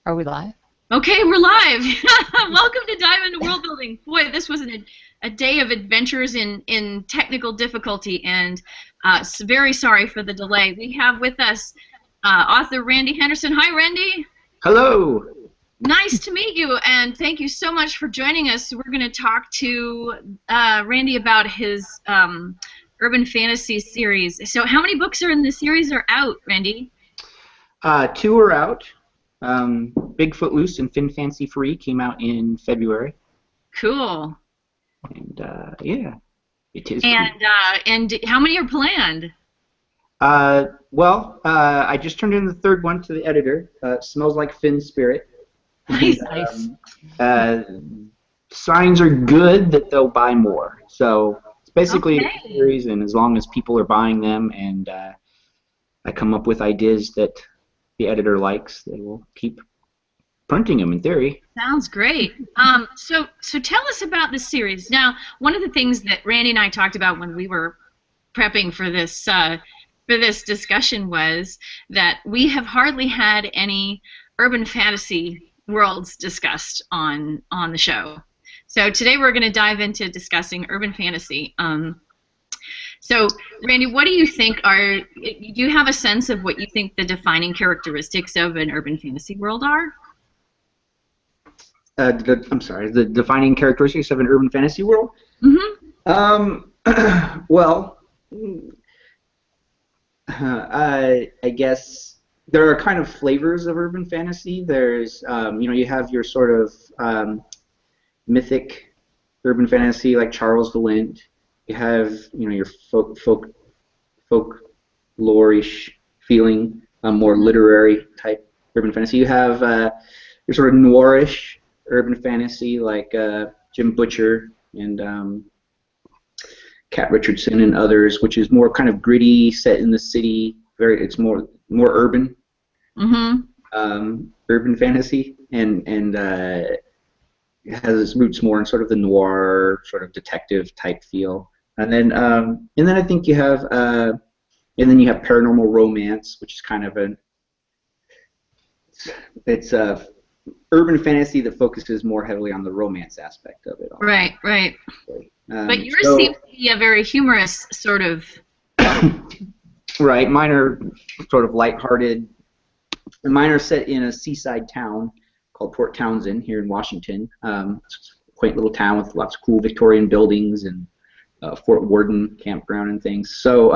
Are we live? Okay, we're live. Welcome to Dive into World Building. Boy, this was a day of adventures in technical difficulty, and very sorry for the delay. We have with us author Randy Henderson. Hi, Randy. Hello. Nice to meet you, and thank you so much for joining us. We're going to talk to Randy about his urban fantasy series. So how many books are in the series are out, Randy? 2 are out. Big Footloose and Fancy Free came out in February. Cool. And yeah, it is. And how many are planned? Well, I just turned in the 3rd one to the editor. Smells like Finn's Spirit. Nice. Signs are good that they'll buy more. So it's basically a series, and as long as people are buying them, and I come up with ideas that the editor likes, they will keep printing them in theory. Sounds great. So tell us about this series. Now, one of the things that Randy and I talked about when we were prepping for this discussion was that we have hardly had any urban fantasy worlds discussed on the show. So today we're going to dive into discussing urban fantasy. So, Randy, what do you think do you have a sense of what you think the defining characteristics of an urban fantasy world are? I'm sorry, the defining characteristics of an urban fantasy world? Mm-hmm. Well, I guess there are kind of flavors of urban fantasy. There's, you have your sort of mythic urban fantasy like Charles de Lint. You have, your folklore-ish feeling, more literary type urban fantasy. You have your sort of noirish urban fantasy like Jim Butcher and Cat Richardson and others, which is more kind of gritty, set in the city. It's more urban. Mm-hmm. Urban fantasy, and it has its roots more in sort of the noir, sort of detective type feel. And then I think you have paranormal romance, which is kind of it's a urban fantasy that focuses more heavily on the romance aspect of it. Right. But yours seems to be a very humorous sort of. Right. Mine are sort of lighthearted. Mine are set in a seaside town called Port Townsend here in Washington. It's a quaint little town with lots of cool Victorian buildings and Fort Worden campground and things. So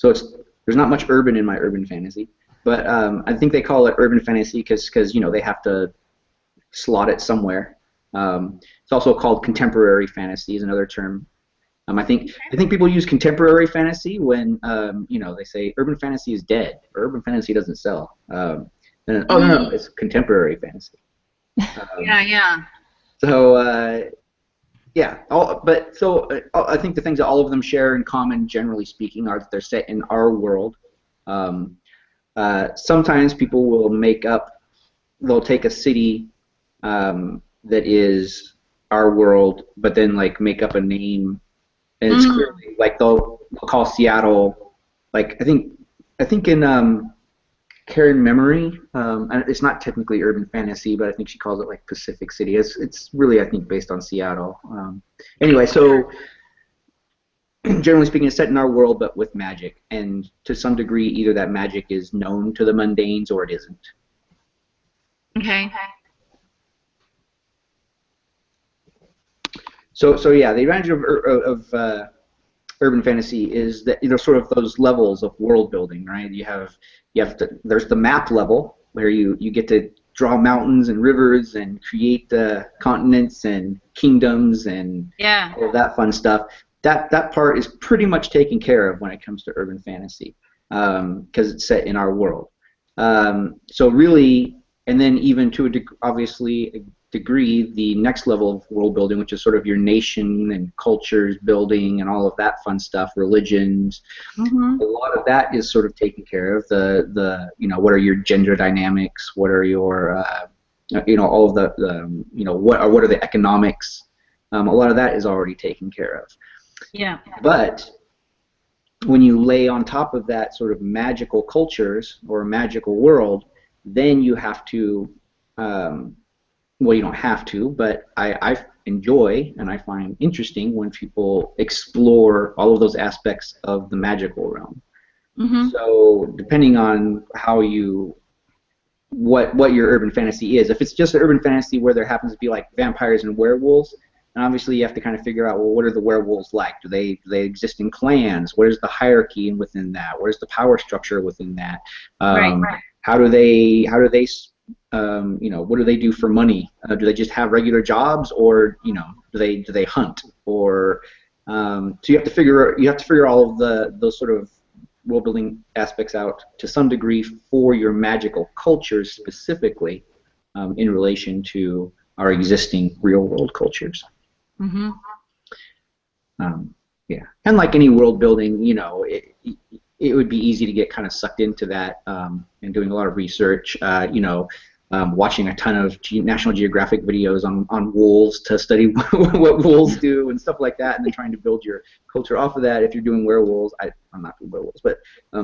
there's not much urban in my urban fantasy, but I think they call it urban fantasy because they have to slot it somewhere. It's also called contemporary fantasy is another term. I think people use contemporary fantasy when they say urban fantasy is dead or urban fantasy doesn't sell. No, it's contemporary fantasy. Yeah. So I think the things that all of them share in common, generally speaking, are that they're set in our world. Sometimes people will they'll take a city that is our world, but then make up a name, and it's clearly they'll call Seattle, I think in Karen Memory, and it's not technically urban fantasy, but I think she calls it Pacific City. It's really, I think, based on Seattle. Anyway, so generally speaking, it's set in our world, but with magic, and to some degree, either that magic is known to the mundanes or it isn't. Okay. So yeah, the advantage of urban fantasy is that sort of those levels of world building, right? There's the map level where you get to draw mountains and rivers and create continents and kingdoms and all of that fun stuff. That part is pretty much taken care of when it comes to urban fantasy because it's set in our world. So really, and then even to a degree, the next level of world building, which is sort of your nation and cultures building and all of that fun stuff, religions. Mm-hmm. A lot of that is sort of taken care of. What are your gender dynamics? What are your all of the what are the economics? A lot of that is already taken care of. Yeah. But when you lay on top of that sort of magical cultures or magical world, then you have to well, you don't have to, but I enjoy and I find interesting when people explore all of those aspects of the magical realm. Mm-hmm. So depending on how you what your urban fantasy is. If it's just an urban fantasy where there happens to be like vampires and werewolves, and obviously you have to kind of figure out, well, what are the werewolves like? Do they exist in clans? What is the hierarchy within that? What is the power structure within that? Right. How do they what do they do for money? Do they just have regular jobs, or do they hunt? Or so you have to figure all of those sort of world building aspects out to some degree for your magical cultures specifically, in relation to our existing real world cultures. Mm-hmm. Yeah, and like any world building, it would be easy to get kind of sucked into that, and doing a lot of research. Watching a ton of National Geographic videos on wolves to study what wolves do and stuff like that, and then trying to build your culture off of that. If you're doing werewolves, I'm not doing werewolves, but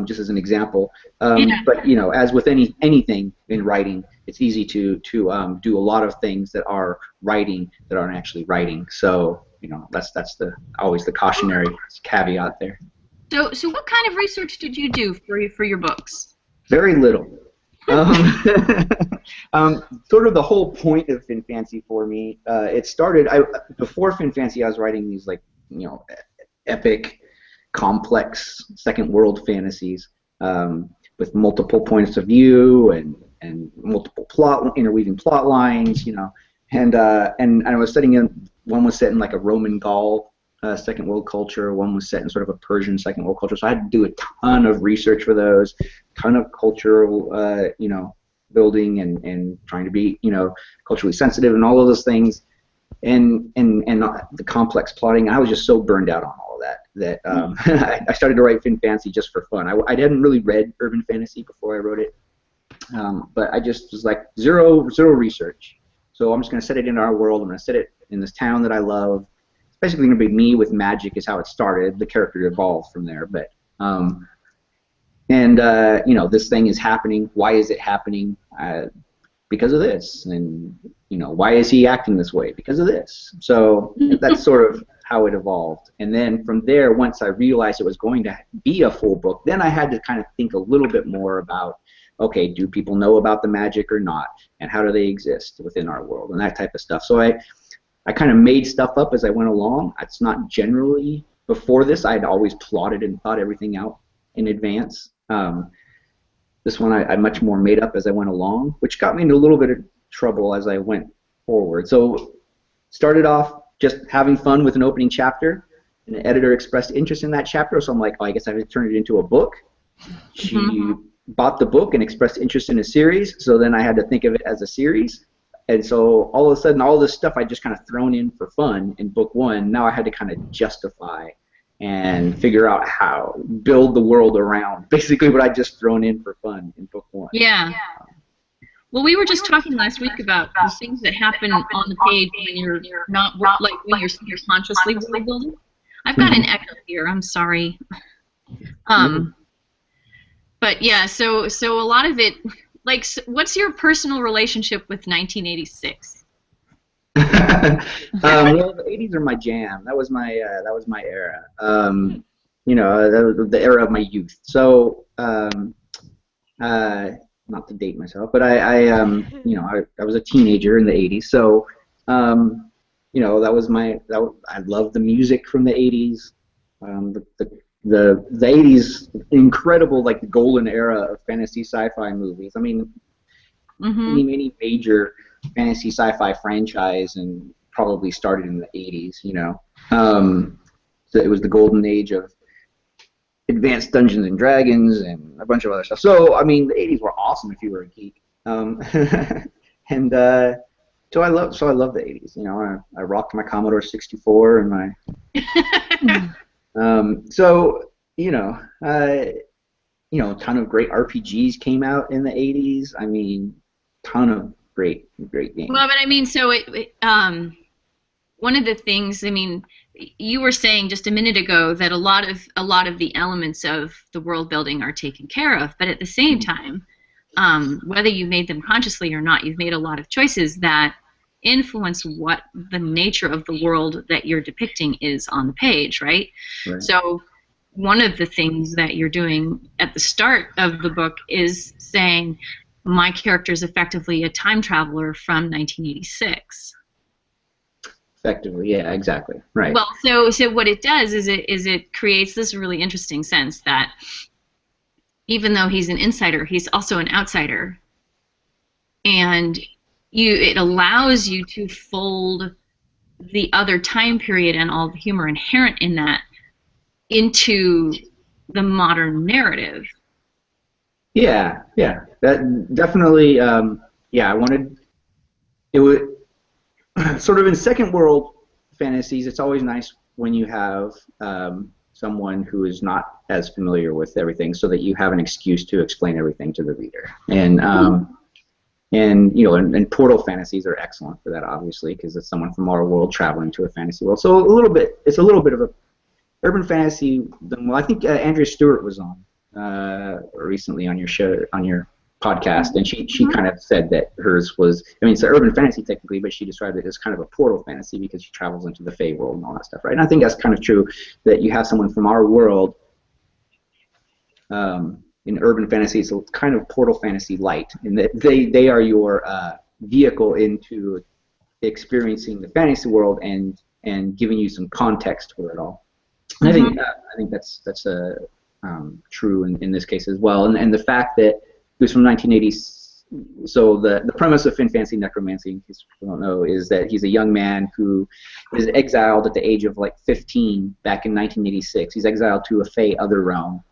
just as an example. But as with anything in writing, it's easy to do a lot of things that are writing that aren't actually writing. So that's always the cautionary caveat there. So what kind of research did you do for your books? Very little. Sort of the whole point of Fancy for me, it started before Fancy. I was writing these epic, complex second world fantasies, with multiple points of view and multiple interweaving plot lines, and I was setting in. One was set in like a Roman Gaul second world culture. One was set in sort of a Persian second world culture. So I had to do a ton of research for those, ton of cultural, building and trying to be, culturally sensitive and all of those things, and the complex plotting. I was just so burned out on all of that I started to write Fancy just for fun. I hadn't really read urban fantasy before I wrote it, but I just was like zero research. So I'm just going to set it in our world. I'm going to set it in this town that I love. It's basically going to be me with magic is how it started. The character evolved from there, but this thing is happening. Why is it happening? Because of this. And why is he acting this way? Because of this. So that's sort of how it evolved. And then from there, once I realized it was going to be a full book, then I had to kind of think a little bit more about, okay, do people know about the magic or not? And how do they exist within our world? And that type of stuff. So I kind of made stuff up as I went along. It's not generally, before this, I had always plotted and thought everything out in advance. This one I much more made up as I went along, which got me into a little bit of trouble as I went forward. So started off just having fun with an opening chapter, and the editor expressed interest in that chapter, so I'm like, oh, I guess I have to turn it into a book. She bought the book and expressed interest in a series, so then I had to think of it as a series. And so all of a sudden, all this stuff I just kind of thrown in for fun in book one, now I had to kind of justify and figure out how build the world around basically what I just thrown in for fun in book one. Yeah. Well, we were just talking last week about the things that happen on the page when you're not when you're consciously world building. I've got an echo here. I'm sorry. But yeah, so a lot of it, like, what's your personal relationship with 1986? Well, the 80s are my jam. That was my era. That was the era of my youth. So, not to date myself, but I was a teenager in the 80s. So, that was I loved the music from the 80s. The 80s, incredible, like the golden era of fantasy sci-fi movies. I mean, any major fantasy sci-fi franchise and probably started in the 80s, So it was the golden age of advanced Dungeons and Dragons and a bunch of other stuff. So, I mean, the 80s were awesome if you were a geek. And so I love the 80s. I rocked my Commodore 64 and my a ton of great RPGs came out in the 80s. I mean, ton of great games. Well, but I mean, so one of the things, I mean, you were saying just a minute ago that a lot of the elements of the world building are taken care of, but at the same time, whether you made them consciously or not, you've made a lot of choices that influence what the nature of the world that you're depicting is on the page, right? So one of the things that you're doing at the start of the book is saying, my character is effectively a time traveler from 1986. Effectively, yeah, exactly, right. Well, so what it does is it creates this really interesting sense that even though he's an insider, he's also an outsider, and it allows you to fold the other time period and all the humor inherent in that into the modern narrative. Yeah, that definitely. Yeah, I wanted it would sort of in second world fantasies. It's always nice when you have someone who is not as familiar with everything, so that you have an excuse to explain everything to the reader. And you know, and portal fantasies are excellent for that, obviously, because it's someone from our world traveling to a fantasy world. So it's a little bit of a urban fantasy. Well, I think Andrea Stewart was on recently on your show, on your podcast, and she kind of said that hers was, I mean, it's an urban fantasy technically, but she described it as kind of a portal fantasy because she travels into the Fey world and all that stuff, right? And I think that's kind of true, that you have someone from our world in urban fantasy. It's a kind of portal fantasy light, and that they are your vehicle into experiencing the fantasy world and giving you some context for it all. And I think that's true in this case as well. And the fact that it was from 1980. So the premise of Fancy Necromancy, in case you don't know, is that he's a young man who is exiled at the age of like 15 back in 1986. He's exiled to a Fey other realm,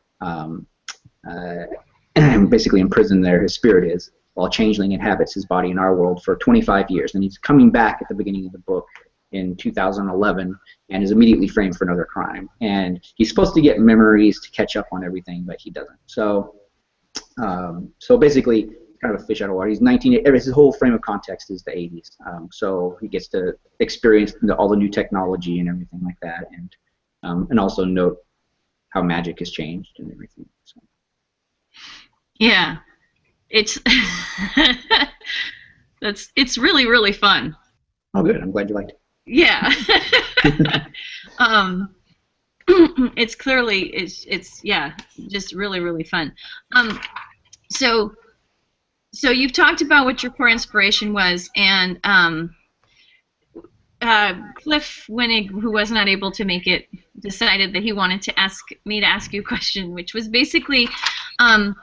basically imprisoned there. His spirit is, while Changeling inhabits his body in our world for 25 years. And he's coming back at the beginning of the book in 2011 and is immediately framed for another crime. And he's supposed to get memories to catch up on everything, but he doesn't. So basically, kind of a fish out of water. He's 19. His whole frame of context is the 80s. So he gets to experience all the new technology and everything like that, and also note how magic has changed and everything. So. Yeah, it's it's really, really fun. Oh, good. I'm glad you liked it. Yeah. It's clearly it's yeah, just really, really fun. So you've talked about what your core inspiration was, and Cliff Winnig, who was not able to make it, decided that he wanted to ask me to ask you a question, which was basically one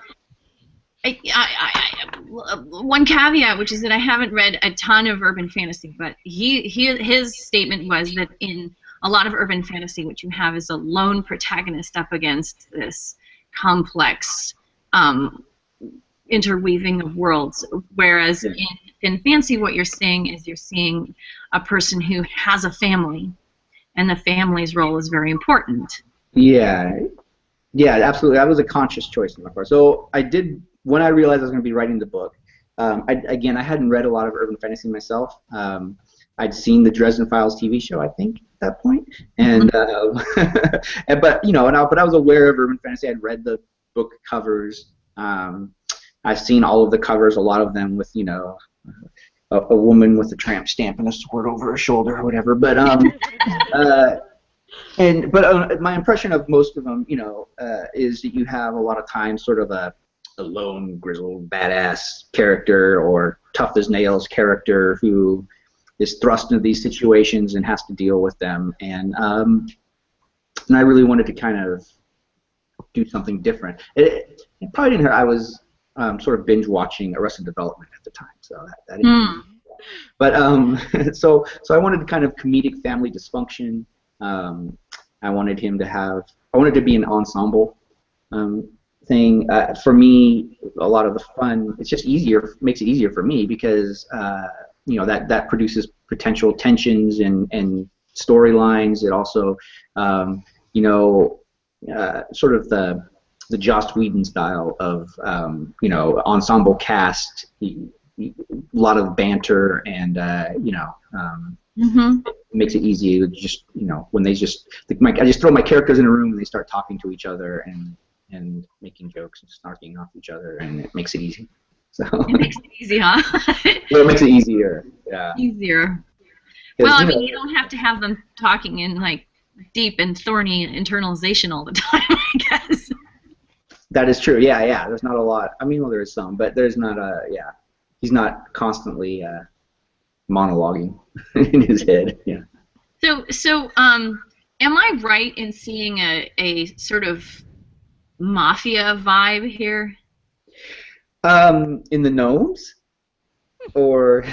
caveat, which is that I haven't read a ton of urban fantasy, but his statement was that in a lot of urban fantasy, what you have is a lone protagonist up against this complex interweaving of worlds, whereas in fantasy, what you're seeing is you're seeing a person who has a family, and the family's role is very important. Yeah, absolutely. That was a conscious choice on my part. So I did, when I realized I was going to be writing the book, I hadn't read a lot of urban fantasy myself. I'd seen the Dresden Files TV show, I think, at that point, and but I was aware of urban fantasy. I'd read the book covers. I've seen all of the covers, a lot of them with a woman with a tramp stamp and a sword over her shoulder or whatever. But my impression of most of them, is that you have a lot of times sort of a lone, grizzled, badass character or tough as nails character who is thrust into these situations and has to deal with them. And I really wanted to kind of do something different. It probably didn't hurt. I was sort of binge watching Arrested Development at the time, so that didn't. But so I wanted to kind of comedic family dysfunction. I wanted to be an ensemble thing. For me, a lot of the fun, it's just makes it easier for me because that produces potential tensions and storylines. It also sort of the Joss Whedon style of ensemble cast, a lot of banter, and it makes it easy to just when they just I just throw my characters in a room and they start talking to each other and making jokes and snarking off each other, and it makes it easy. So It makes it easy, huh? well, it makes it easier. Yeah. Easier. 'Cause, Well, I you mean, know, you don't have to have them talking in like deep and thorny internalization all the time, I guess. that is true. Yeah, yeah. There's not a lot. I mean, well, there is some, but there's not a. Yeah, he's not constantly monologuing in his head. Yeah. Am I right in seeing a sort of mafia vibe here? In the gnomes, or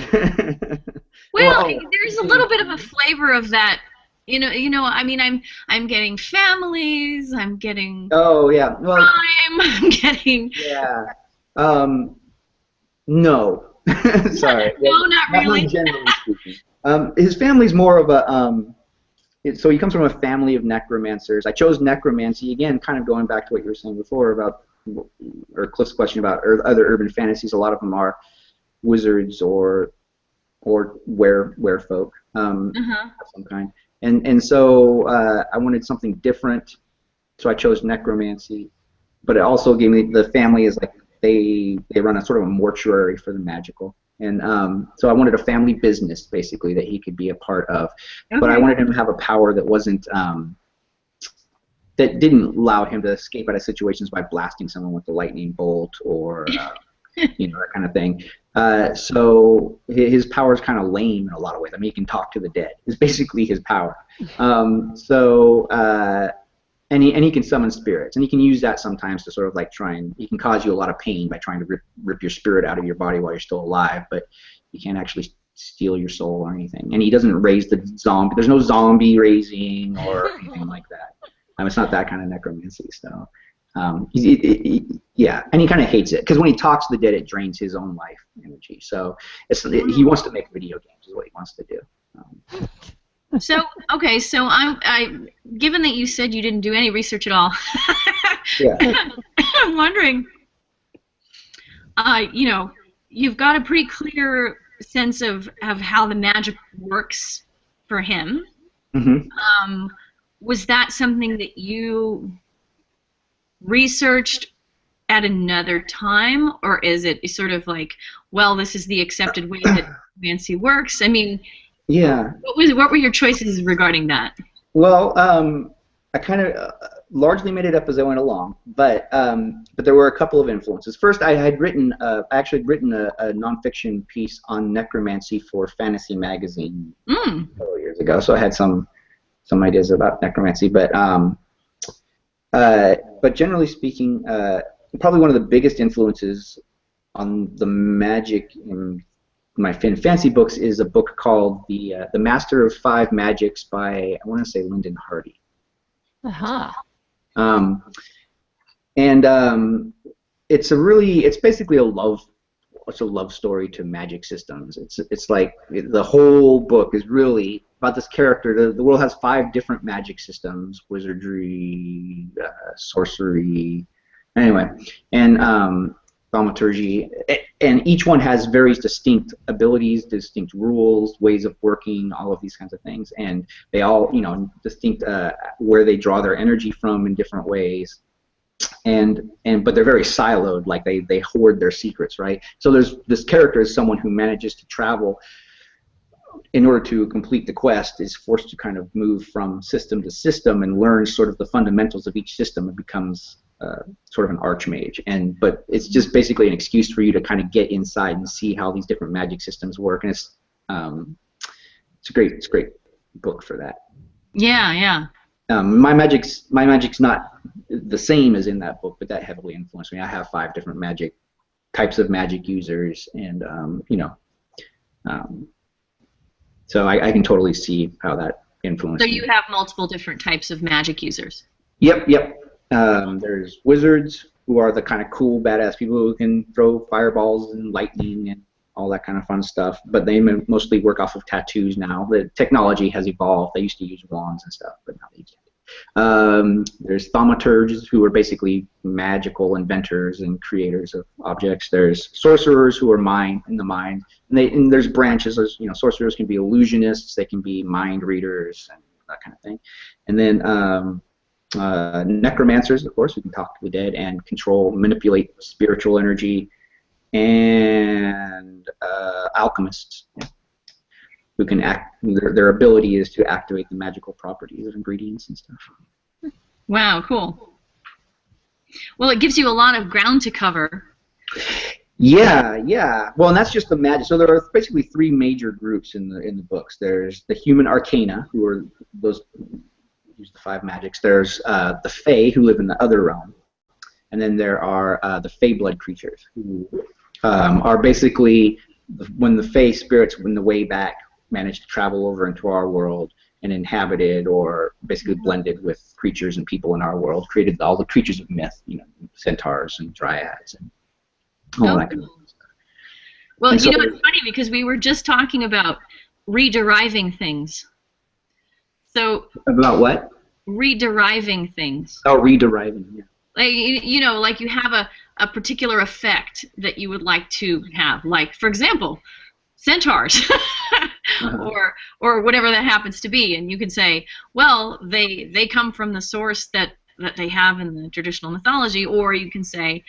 Well, well, there's a little bit of a flavor of that. I mean, I'm getting families, I'm getting oh yeah. Well, crime, I'm getting yeah. Um, no. Sorry. Yeah, no, not not really. generally speaking. His family's more of a so he comes from a family of necromancers. I chose necromancy again, kind of going back to what you were saying before about, or Cliff's question about other urban fantasies. A lot of them are wizards or werefolk Uh-huh. of some kind. And so I wanted something different, so I chose necromancy. But it also gave me the family is like they run a sort of a mortuary for the magical. And so I wanted a family business, basically, that he could be a part of. But I Okay. wanted him to have a power that wasn't, that didn't allow him to escape out of situations by blasting someone with a lightning bolt or, that kind of thing. So his power is kind of lame in a lot of ways. I mean, he can talk to the dead. It's basically his power. And he can summon spirits, and he can use that sometimes to sort of like he can cause you a lot of pain by trying to rip your spirit out of your body while you're still alive, but you can't actually steal your soul or anything. And he doesn't raise the zombie. There's no zombie raising or anything like that. It's not that kind of necromancy. So, yeah, and he kind of hates it because when he talks to the dead, it drains his own life energy. So he wants to make video games, is what he wants to do. So, okay, so given that you said you didn't do any research at all, Yeah. I'm wondering, you've got a pretty clear sense of how the magic works for him. Mm-hmm. Was that something that you researched at another time, or is it sort of like, well, this is the accepted way that Fancy works? I mean, Yeah. what were your choices regarding that? Well, I kind of largely made it up as I went along, but there were a couple of influences. First, I actually had written a nonfiction piece on necromancy for Fantasy Magazine several years ago, so I had some ideas about necromancy, but generally speaking, probably one of the biggest influences on the magic in my fancy books is a book called the Master of Five Magics by, I want to say, Lyndon Hardy. Uh-huh. It's basically a love story to magic systems. It's like the whole book is really about this character. The world has 5 different magic systems: wizardry, sorcery, anyway, and thaumaturgy, and each one has very distinct abilities, distinct rules, ways of working, all of these kinds of things, and they all, distinct where they draw their energy from in different ways, but they're very siloed, like they hoard their secrets, right? So there's this character is someone who manages to travel in order to complete the quest, is forced to kind of move from system to system and learn sort of the fundamentals of each system, and becomes sort of an archmage, but it's just basically an excuse for you to kind of get inside and see how these different magic systems work, and it's a great book for that. Yeah, yeah. My magic's not the same as in that book, but that heavily influenced me. I have 5 different types of magic users, and so I can totally see how that influenced So me. you have multiple different types of magic users. Yep. There's wizards, who are the kind of cool, badass people who can throw fireballs and lightning and all that kind of fun stuff, but they mostly work off of tattoos now. The technology has evolved. They used to use wands and stuff, but now they can't. There's thaumaturgs, who are basically magical inventors and creators of objects. There's sorcerers, who are in the mind, and there's branches. There's, sorcerers can be illusionists, they can be mind readers, and that kind of thing. And then necromancers, of course, who can talk to the dead and manipulate spiritual energy. and alchemists, who can their ability is to activate the magical properties of ingredients and stuff. Wow, cool. Well, it gives you a lot of ground to cover. Yeah. Well, and that's just the magic. So there are basically three major groups in the books. There's the human arcana, who are those use the 5 magics. There's the Fae, who live in the other realm, and then there are the Fae blood creatures, who are basically when the Fae spirits, when the way back, managed to travel over into our world and inhabited or basically blended with creatures and people in our world, created all the creatures of myth, centaurs and dryads and all that kind of stuff. Well, it's funny because we were just talking about rederiving things. So about what? Rederiving things. Oh, rederiving, yeah. Like, like you have a particular effect that you would like to have. Like, for example, centaurs or whatever that happens to be. And you can say, well, they come from the source that they have in the traditional mythology. Or you can say,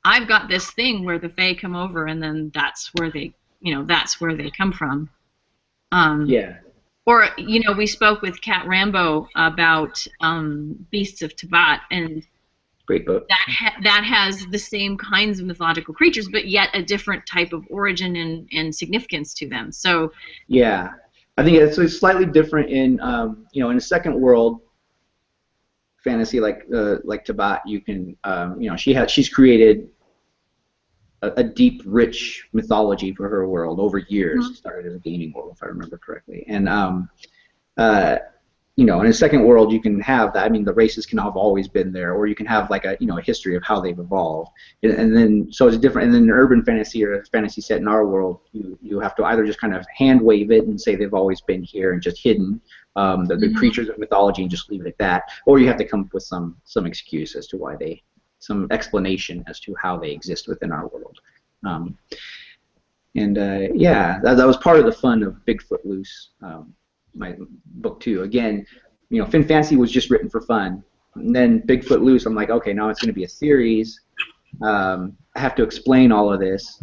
I've got this thing where the Fae come over, and then that's where they come from. Yeah. Or, we spoke with Kat Rambo about Beasts of Tibet, and great book. That has the same kinds of mythological creatures, but yet a different type of origin and significance to them. So yeah, I think it's slightly different in in a second world fantasy like Tibet. You can she's created a deep, rich mythology for her world over years. It started as a gaming world, if I remember correctly. And in a second world, you can have that. I mean, the races can have always been there, or you can have like a history of how they've evolved. And then so it's different. And then in urban fantasy or a fantasy set in our world, you have to either just kind of hand wave it and say they've always been here and just hidden the creatures of mythology and just leave it at that, or you have to come up with some excuse as to some explanation as to how they exist within our world. That was part of the fun of Bigfoot Loose, my book too. Again, Fin Fancy was just written for fun, and then Bigfoot Loose, I'm like, okay, now it's going to be a series. I have to explain all of this.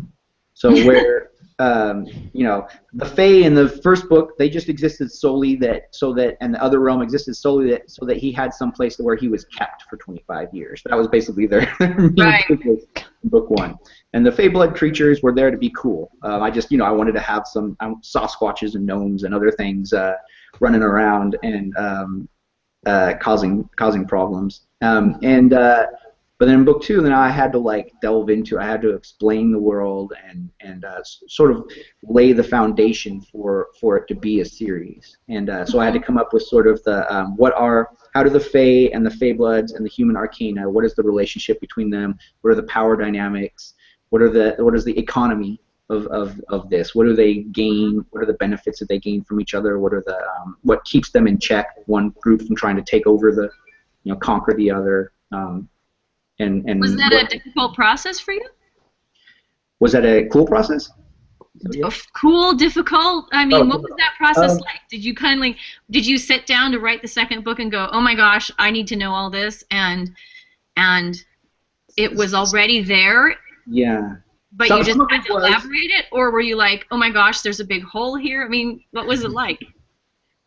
So where the Fae in the first book, they just existed solely and the other realm existed solely so that he had some place where he was kept for 25 years. That was basically their main purpose in book 1. And the Fae blood creatures were there to be cool. I wanted to have some Sasquatches and gnomes and other things running around and causing problems. But then in book 2, then I had to delve into. I had to explain the world and sort of lay the foundation for it to be a series. And so I had to come up with sort of the how do the Fae and the Fae Bloods and the human arcana? What is the relationship between them? What are the power dynamics? What is the economy of this? What do they gain? What are the benefits that they gain from each other? What are what keeps them in check? One group from trying to take over conquer the other. And was that a difficult process for you? Was that a cool process? Cool, difficult? I mean, what was that process like? Did you sit down to write the second book and go, oh my gosh, I need to know all this, and it was already there? Yeah. But you just had to elaborate it, or were you like, oh my gosh, there's a big hole here? I mean, what was it like?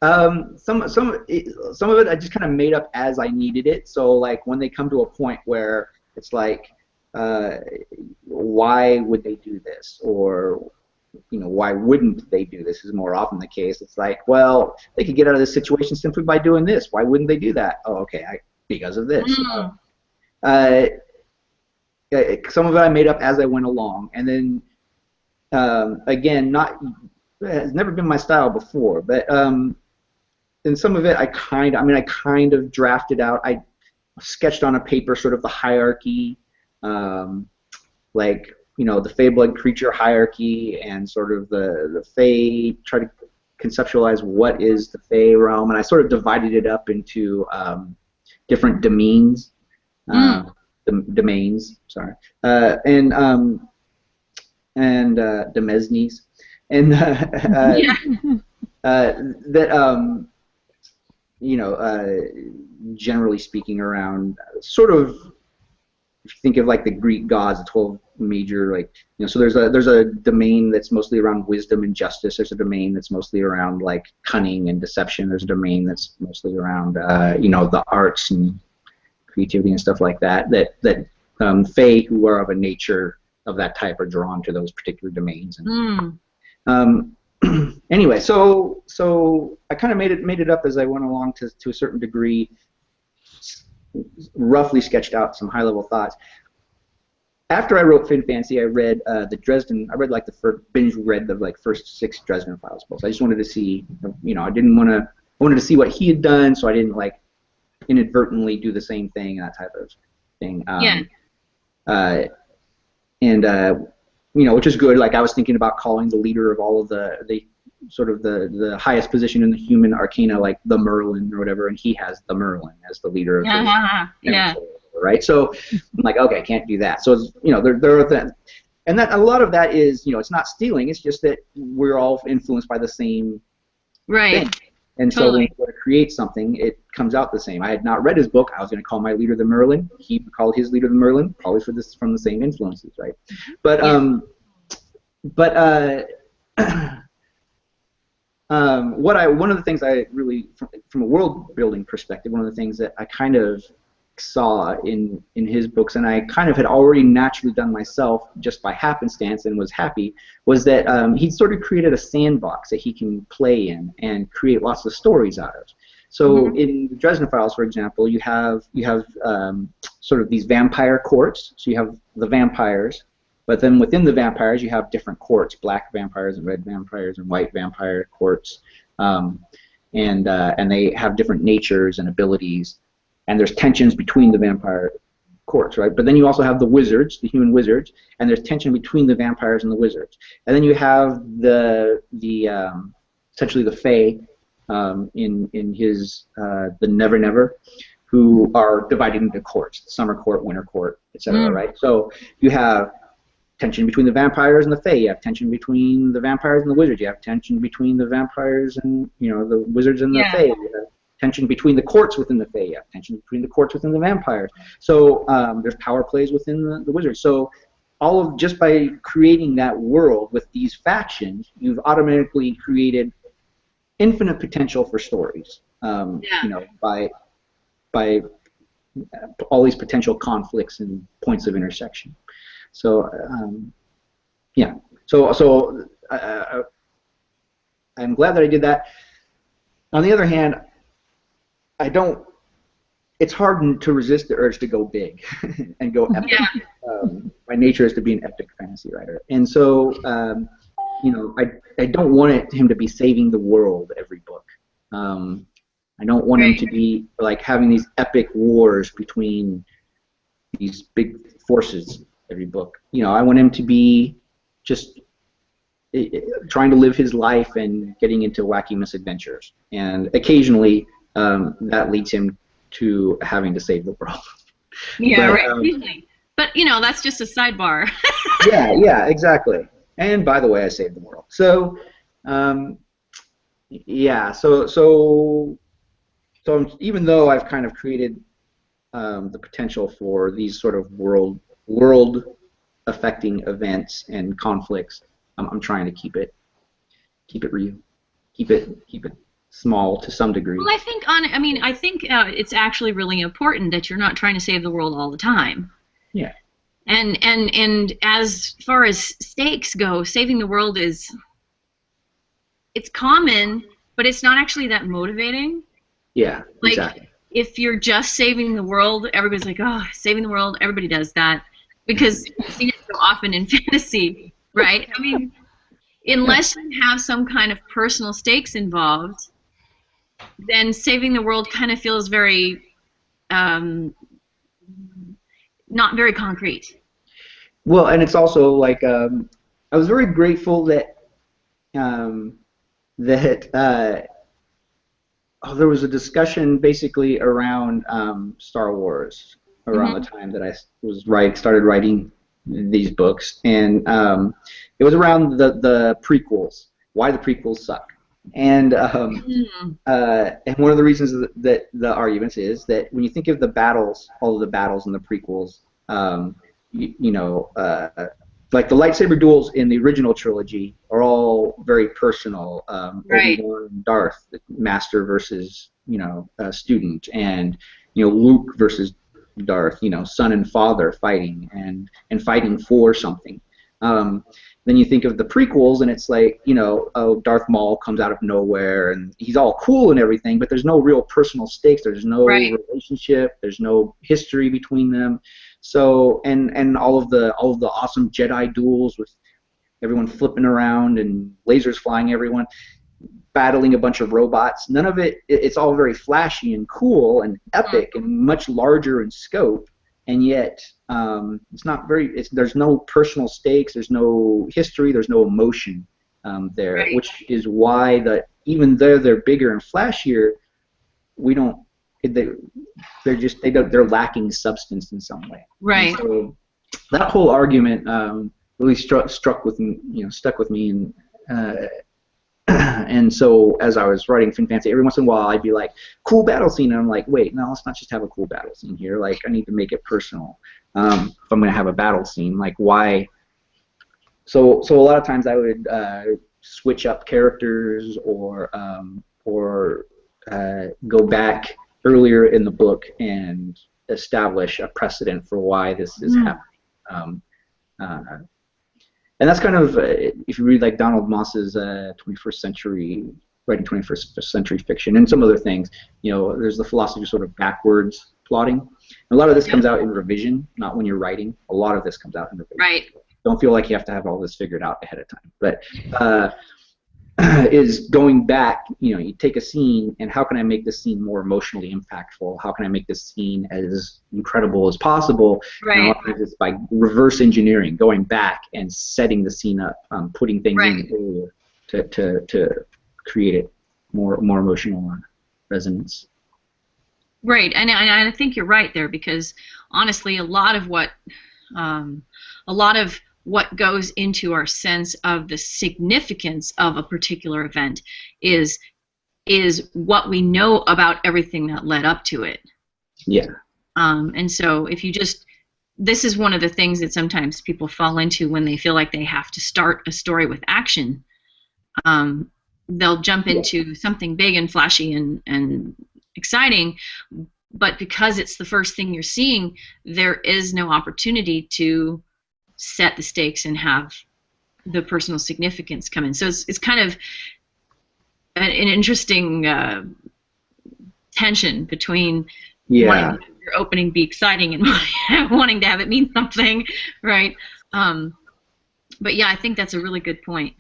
Some of it I just kind of made up as I needed it. So like when they come to a point where it's like, why would they do this, or why wouldn't they do this is more often the case. It's like, well, they could get out of this situation simply by doing this. Why wouldn't they do that? Oh, okay, because of this. Some of it I made up as I went along, and then again, it's never been my style before, but and some of it I kind of drafted out. I sketched on a paper sort of the hierarchy, the Fae blood creature hierarchy, and sort of the Fae, try to conceptualize what is the Fae realm, and I sort of divided it up into different domains, domains, sorry, and demesnes, and that generally speaking, around sort of, if you think of like the Greek gods, the major, like, you know, so there's a domain that's mostly around wisdom and justice. There's a domain that's mostly around like cunning and deception. There's a domain that's mostly around you know, the arts and creativity and stuff like that. Fae who are of a nature of that type are drawn to those particular domains. And, anyway, so I kind of made it up as I went along to a certain degree. Roughly sketched out some high-level thoughts. After I wrote Fancy, I read the Dresden. I read like the first read the like first 6 Dresden Files books. I just wanted to see, you know, I wanted to see what he had done, so I didn't like inadvertently do the same thing, that type of thing. You know, which is good. Like I was thinking about calling the leader of all of the sort of the highest position in the human arcana, like the Merlin or whatever, and he has the Merlin as the leader of right? So I'm like, okay, I can't do that. So it's, you know, there are things, and that a lot of that is, you know, it's not stealing. It's just that we're all influenced by the same thing. And so when you create something, it comes out the same. I had not read his book. I was going to call my leader the Merlin. He called his leader the Merlin, probably from the same influences, right? But one of the things I really, from a world building perspective, one of the things that I kind of saw in his books, and I kind of had already naturally done myself just by happenstance and was happy, was that he sort of created a sandbox that he can play in and create lots of stories out of. So in the Dresden Files, for example, you have sort of these vampire courts. So you have the vampires, but then within the vampires you have different courts: black vampires and red vampires and white vampire courts, and they have different natures and abilities. And there's tensions between the vampire courts, right? But then you also have the wizards, the human wizards, and there's tension between the vampires and the wizards. And then you have essentially the Fae in his the Never Never, who are divided into courts: summer court, winter court, etc. Right? So you have tension between the vampires and the Fae. You have tension between the vampires and the wizards. You have tension between the vampires and, you know, the wizards and the Fae. You have tension between the courts within the Fae, tension between the courts within the vampires. So there's power plays within the wizards. So just by creating that world with these factions, you've automatically created infinite potential for stories. You know, by all these potential conflicts and points of intersection. So yeah. So I'm glad that I did that. On the other hand, it's hard to resist the urge to go big and go epic. My nature is to be an epic fantasy writer. And so, you know, I don't want him to be saving the world every book. I don't want him to be like having these epic wars between these big forces every book. You know, I want him to be just trying to live his life and getting into wacky misadventures. And occasionally, that leads him to having to save the world. But you know, that's just a sidebar. yeah, exactly. And by the way, I saved the world. So, yeah. So even though I've kind of created the potential for these sort of world-affecting events and conflicts, I'm trying to keep it real, keep it small to some degree. Well, I think it's actually really important that you're not trying to save the world all the time. Yeah. And as far as stakes go, saving the world it's common, but it's not actually that motivating. Yeah, like, exactly. If you're just saving the world, everybody's like, oh, saving the world, everybody does that. Because you've seen it so often in fantasy, right? I mean, unless you have some kind of personal stakes involved, then saving the world kind of feels very, not very concrete. Well, and it's also like, I was very grateful that there was a discussion basically around Star Wars around the time that I started writing these books, and it was around the prequels, why the prequels suck. And one of the reasons that the arguments is that when you think of the battles, all of the battles in the prequels, you know, like the lightsaber duels in the original trilogy are all very personal. Right. Obi-Wan and Darth, master versus, you know, student, and, you know, Luke versus Darth, you know, son and father fighting and fighting for something. Then you think of the prequels, and it's like, you know, oh, Darth Maul comes out of nowhere, and he's all cool and everything, but there's no real personal stakes. There's no Right. relationship. There's no history between them. So, and all of the awesome Jedi duels with everyone flipping around and lasers flying everyone, battling a bunch of robots. None of it. It's all very flashy and cool and epic and much larger in scope, and yet it's not very. There's no personal stakes. There's no history. There's no emotion there, Right. which is why even though they're bigger and flashier, we don't. They're lacking substance in some way. Right. And so that whole argument really stuck with me, and so as I was writing Fin Fancy, every once in a while I'd be like, cool battle scene, and I'm like, wait, no, let's not just have a cool battle scene here. Like, I need to make it personal. If I'm going to have a battle scene, like, why? So a lot of times I would switch up characters or go back earlier in the book and establish a precedent for why this is happening. And that's kind of, if you read like Donald Moss's 21st century, writing 21st century fiction and some other things, you know, there's the philosophy of sort of backwards plotting. And a lot of this comes out in revision, not when you're writing. A lot of this comes out in revision. Right. Don't feel like you have to have all this figured out ahead of time. But is going back, you know, you take a scene and how can I make this scene more emotionally impactful? How can I make this scene as incredible as possible? Right. And a lot of times it's by reverse engineering, going back and setting the scene up, putting things in earlier to create it more emotional resonance. Right, and I think you're right there, because honestly, a lot of what goes into our sense of the significance of a particular event is what we know about everything that led up to it. Yeah. And so if you just, this is one of the things that sometimes people fall into when they feel like they have to start a story with action. They'll jump into something big and flashy and exciting, but because it's the first thing you're seeing, there is no opportunity to set the stakes and have the personal significance come in. So it's kind of an interesting tension between wanting your opening be exciting and wanting to have it mean something, right? But yeah, I think that's a really good point.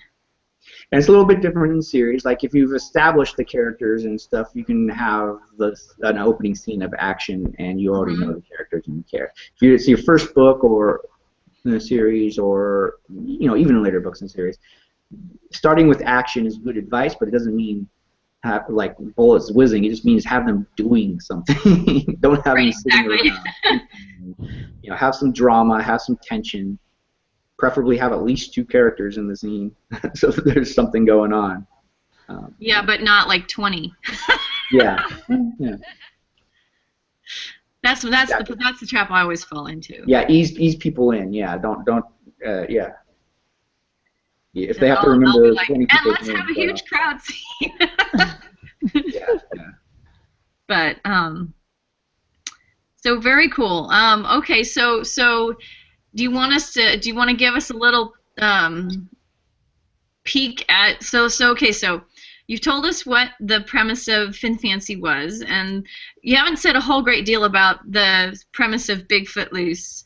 And it's a little bit different in series. Like if you've established the characters and stuff, you can have an opening scene of action, and you already know the characters and you care. If it's your first book or in a series, or even in later books and series, starting with action is good advice, but it doesn't mean have like bullets whizzing. It just means have them doing something. Don't have them sitting around. Have some drama, have some tension. Preferably have at least 2 characters in the scene, so that there's something going on. Yeah, but not like 20. Yeah. That's the trap I always fall into. Yeah, ease people in. Yeah, don't. Yeah. If they have to remember like, 20 people. And let's have a huge crowd scene. Yeah. But so very cool. Okay, so do you want to give us a little peek at so you've told us what the premise of Fin Fancy was, and you haven't said a whole great deal about the premise of Bigfoot Loose.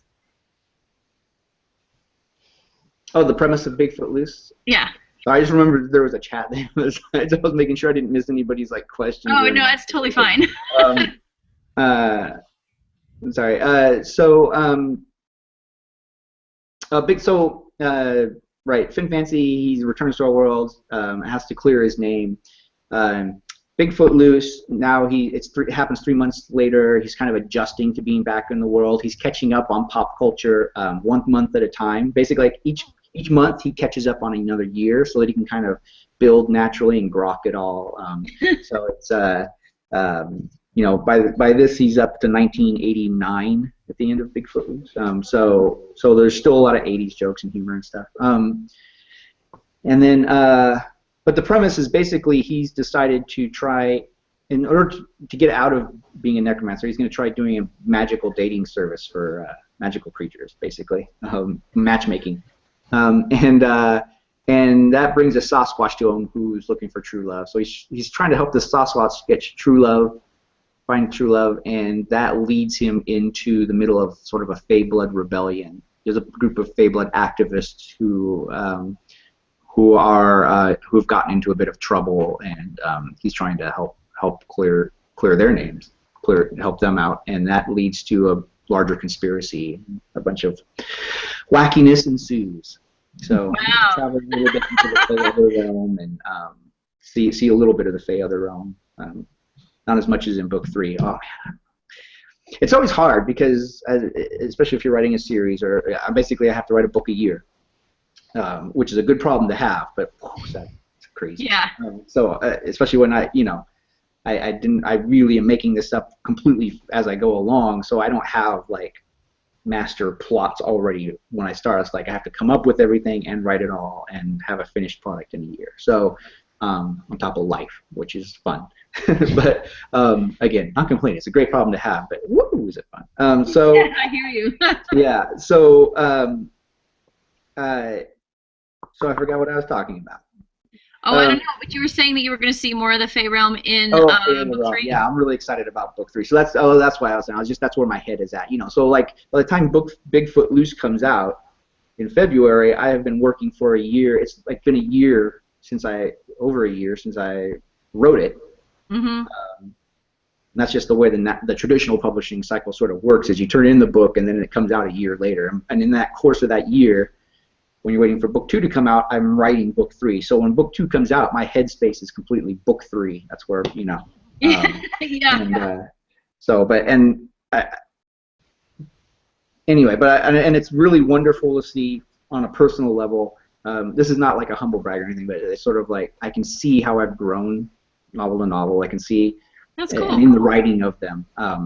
Oh, the premise of Bigfoot Loose? Yeah. I just remembered there was a chat there. I was making sure I didn't miss anybody's questions. Oh no, that's totally fine. I'm sorry. Right, Fin Fancy, he returns to our world, has to clear his name. Bigfoot Loose, now it happens 3 months later. He's kind of adjusting to being back in the world. He's catching up on pop culture 1 month at a time. Basically, like each month he catches up on another year so that he can kind of build naturally and grok it all. So it's you know, by this he's up to 1989 at the end of Bigfoot Loose. So there's still a lot of 80s jokes and humor and stuff. And then, but the premise is basically he's decided to try, in order to get out of being a necromancer, he's going to try doing a magical dating service for magical creatures, basically, matchmaking. And that brings a Sasquatch to him who's looking for true love. So he's trying to help the Sasquatch get true love, find true love, and that leads him into the middle of sort of a Fey Blood rebellion. There's a group of Fey Blood activists who have gotten into a bit of trouble, and he's trying to help clear their names, help them out, and that leads to a larger conspiracy. A bunch of wackiness ensues. So wow. travel a little bit into the Fey Other Realm and see a little bit of the Fey Other Realm. Not as much as in book 3. Oh man. It's always hard because, especially if you're writing a series, or basically I have to write a book a year, which is a good problem to have, but that's crazy. Yeah. So especially when I really am making this up completely as I go along, so I don't have like master plots already when I start. It's like I have to come up with everything and write it all and have a finished product in a year. So on top of life, which is fun. But again, not complaining. It's a great problem to have, but woo, is it fun? So yeah, I hear you. yeah. So so I forgot what I was talking about. Oh, I don't know, but you were saying that you were going to see more of the Fey Realm in book 3. Yeah, I'm really excited about book 3. So that's why I was saying. That's where my head is at. You know, so like by the time Bigfoot Loose comes out in February, I have been working for a year. It's like been over a year since I wrote it. Mm-hmm. That's just the way the traditional publishing cycle sort of works. Is you turn in the book and then it comes out a year later, and in that course of that year, when you're waiting for book 2 to come out, I'm writing book 3. So when book 2 comes out, my headspace is completely book 3. That's where, you know. Yeah. Anyway, and it's really wonderful to see on a personal level. This is not like a humble brag or anything, but it's sort of like I can see how I've grown novel to novel. I can see That's cool. in the writing of them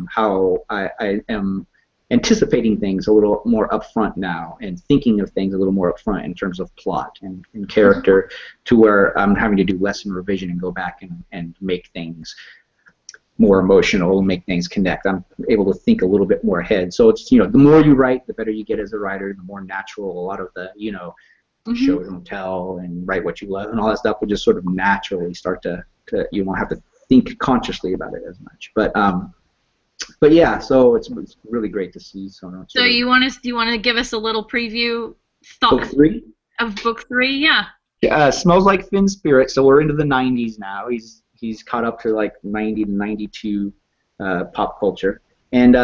how I am anticipating things a little more upfront now and thinking of things a little more upfront in terms of plot and character, to where I'm having to do lesson revision and go back and make things more emotional, make things connect. I'm able to think a little bit more ahead. So it's, you know, the more you write, the better you get as a writer, the more natural a lot of the, you know, show don't tell and write what you love and all that stuff will just sort of naturally start to you won't have to think consciously about it as much. But yeah, so it's really great to see. So do you want to give us a little preview book 3 of book 3? Yeah. Smells Like Thin Spirit. So we're into the 90s now. He's caught up to like 90 to 92 pop culture, and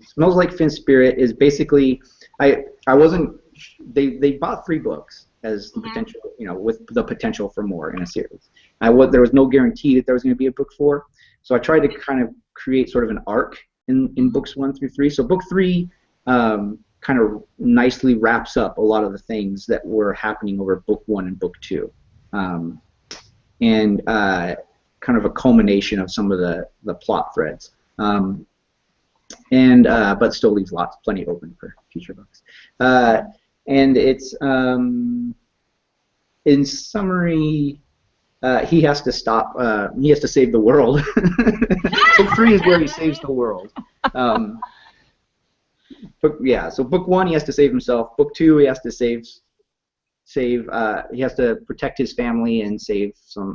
Smells Like Thin Spirit is basically I wasn't they bought 3 books as the potential, you know, with the potential for more in a series. There was no guarantee that there was going to be a book 4, so I tried to kind of create sort of an arc in books 1 through 3. So book 3 kind of nicely wraps up a lot of the things that were happening over book 1 and book 2, and kind of a culmination of some of the plot threads. But still leaves plenty open for future books. And it's, in summary, he has to stop. He has to save the world. Book 3 is where he saves the world. So book 1 he has to save himself. Book 2 he has to save. He has to protect his family and save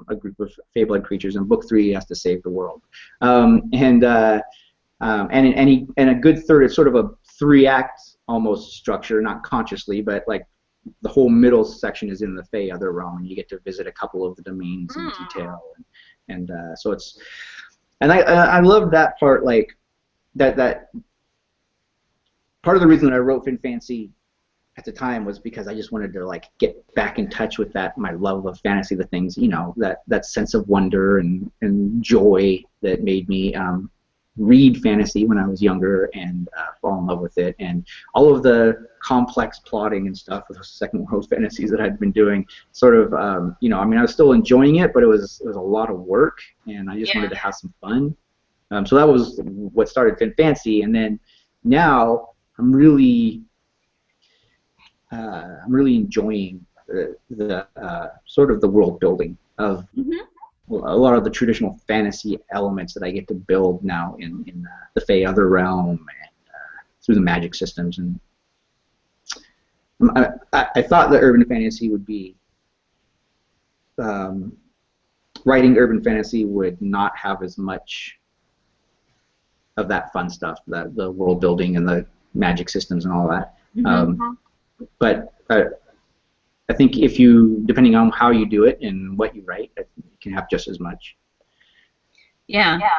a group of Fey-blood creatures. And book 3 he has to save the world. And a good third, it's sort of a 3-act almost structure, not consciously, but like the whole middle section is in the Fey Other Realm, and you get to visit a couple of the domains in detail, and so it's, and I love that part, like that part of the reason that I wrote Fancy at the time was because I just wanted to like get back in touch with my love of fantasy, the things, you know, that sense of wonder and joy that made me read fantasy when I was younger and fall in love with it, and all of the complex plotting and stuff with Second World fantasies that I'd been doing, sort of, you know, I mean, I was still enjoying it, but it was a lot of work, and I just wanted to have some fun. So that was what started Fancy, and then now I'm really enjoying the sort of the world building of a lot of the traditional fantasy elements that I get to build now in the Fey Other Realm and through the magic systems. And I thought that urban fantasy would be writing urban fantasy would not have as much of that fun stuff, the world building and the magic systems and all that. But I think if you, depending on how you do it and what you write, you can have just as much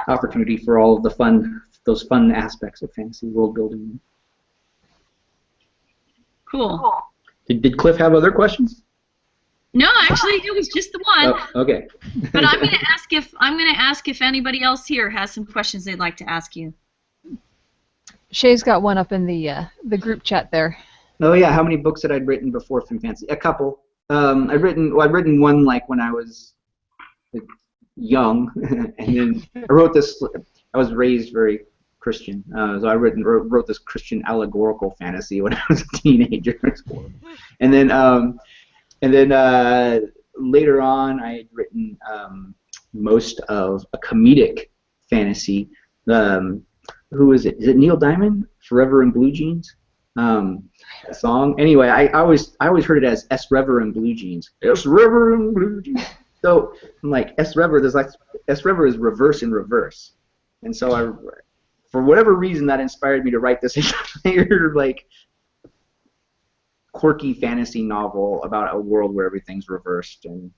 opportunity for all of the fun, those fun aspects of fantasy world building. Cool. Did Cliff have other questions? No, actually, it was just the one. Oh, okay. But I'm going to ask if anybody else here has some questions they'd like to ask you. Shay's got one up in the group chat there. Oh yeah, how many books had I written before Fancy? A couple. I'd written one like when I was young, and then I wrote this. I was raised very Christian, so I wrote this Christian allegorical fantasy when I was a teenager. And then later on, I had written most of a comedic fantasy. Who is it? Is it Neil Diamond? Forever in Blue Jeans. A song. Anyway, I always heard it as S Rever in Blue Jeans. S Rever in Blue Jeans. So I'm like S Rever. There's like S Rever is reverse in reverse, and so for whatever reason that inspired me to write this entire like quirky fantasy novel about a world where everything's reversed. And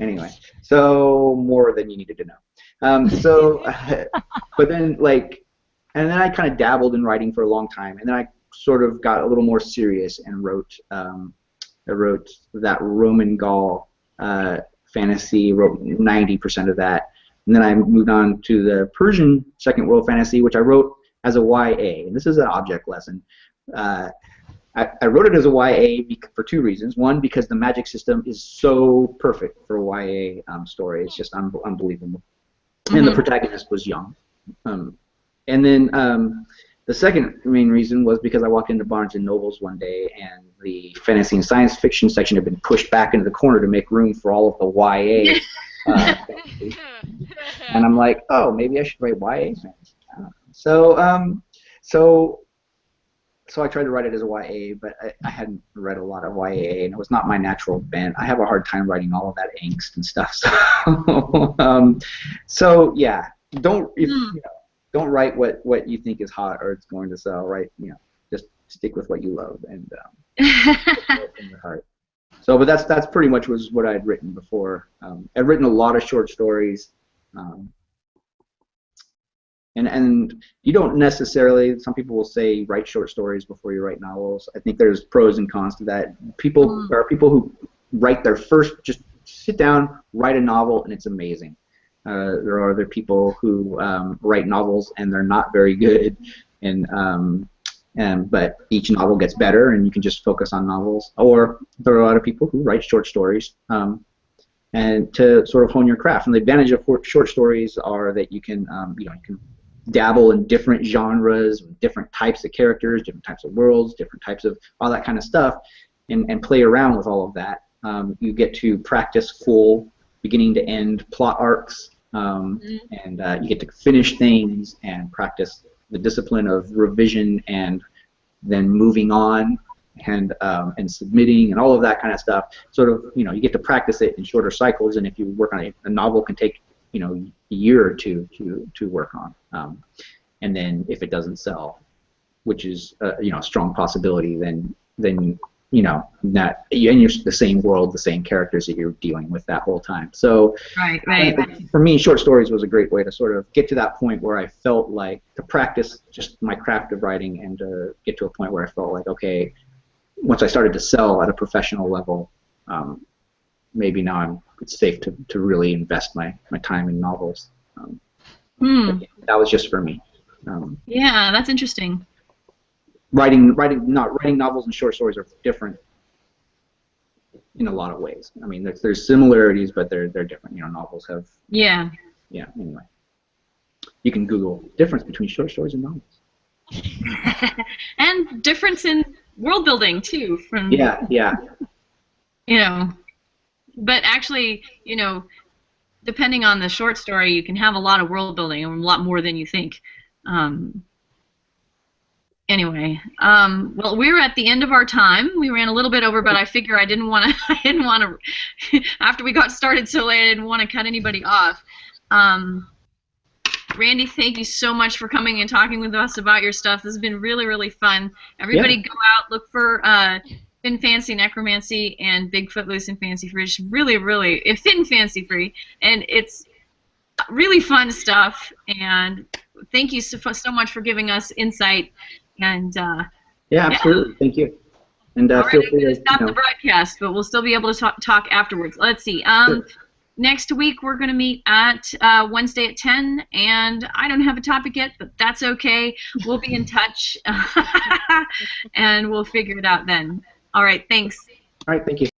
anyway, so more than you needed to know. But then and then I kind of dabbled in writing for a long time, and then I sort of got a little more serious and wrote that Roman Gaul fantasy, wrote 90% of that, and then I moved on to the Persian Second World fantasy, which I wrote as a YA, and this is an object lesson. I wrote it as a YA for two reasons. One, because the magic system is so perfect for a YA story. It's just unbelievable. And the protagonist was young. And then the second main reason was because I walked into Barnes & Noble's one day, and the fantasy and science fiction section had been pushed back into the corner to make room for all of the YA. And I'm like, oh, maybe I should write YA fantasy. So I tried to write it as a YA, but I hadn't read a lot of YA, and it was not my natural bent. I have a hard time writing all of that angst and stuff. So yeah, don't write what you think is hot or it's going to sell. Right? Just stick with what you love and in your heart. So, but that's pretty much was what I'd written before. I've written a lot of short stories. And you don't necessarily, some people will say write short stories before you write novels. I think there's pros and cons to that. There are people who write their first, just sit down, write a novel, and it's amazing. There are other people who write novels and they're not very good, but each novel gets better and you can just focus on novels. Or there are a lot of people who write short stories and to sort of hone your craft. And the advantage of short stories are that you can you can dabble in different genres, different types of characters, different types of worlds, different types of all that kind of stuff, and play around with all of that. You get to practice full beginning to end plot arcs, and you get to finish things and practice the discipline of revision and then moving on and submitting and all of that kind of stuff. Sort of, you get to practice it in shorter cycles, and if you work on a novel can take a year or two to work on, and then if it doesn't sell, which is a strong possibility, then not you're the same world, the same characters that you're dealing with that whole time. So right. For me, short stories was a great way to sort of get to that point where I felt like to practice just my craft of writing and to get to a point where I felt like, okay, once I started to sell at a professional level, maybe now it's safe to really invest my time in novels. That was just for me. Yeah, that's interesting. Writing novels and short stories are different in a lot of ways. I mean, there's similarities, but they're different. You know, novels have. Yeah. Yeah. Anyway, you can Google difference between short stories and novels. And difference in world building too. From. Yeah. You know, but actually, you know, depending on the short story, you can have a lot of world building and a lot more than you think. Anyway, well, we're at the end of our time. We ran a little bit over, but I figure I didn't want to. After we got started so late, I didn't want to cut anybody off. Randy, thank you so much for coming and talking with us about your stuff. This has been really, really fun. Everybody, go out, look for Fancy Necromancy and Bigfoot Loose and Fancy Free. It's really, really Fancy Free, and it's really fun stuff. And thank you so much for giving us insight. And yeah, absolutely. Thank you. And all right, feel I'm free going to to stop the broadcast, but we'll still be able to talk afterwards. Let's see. Sure. Next week we're going to meet at Wednesday at 10, and I don't have a topic yet, but that's okay. We'll be in touch, and we'll figure it out then. All right, thanks. All right, thank you.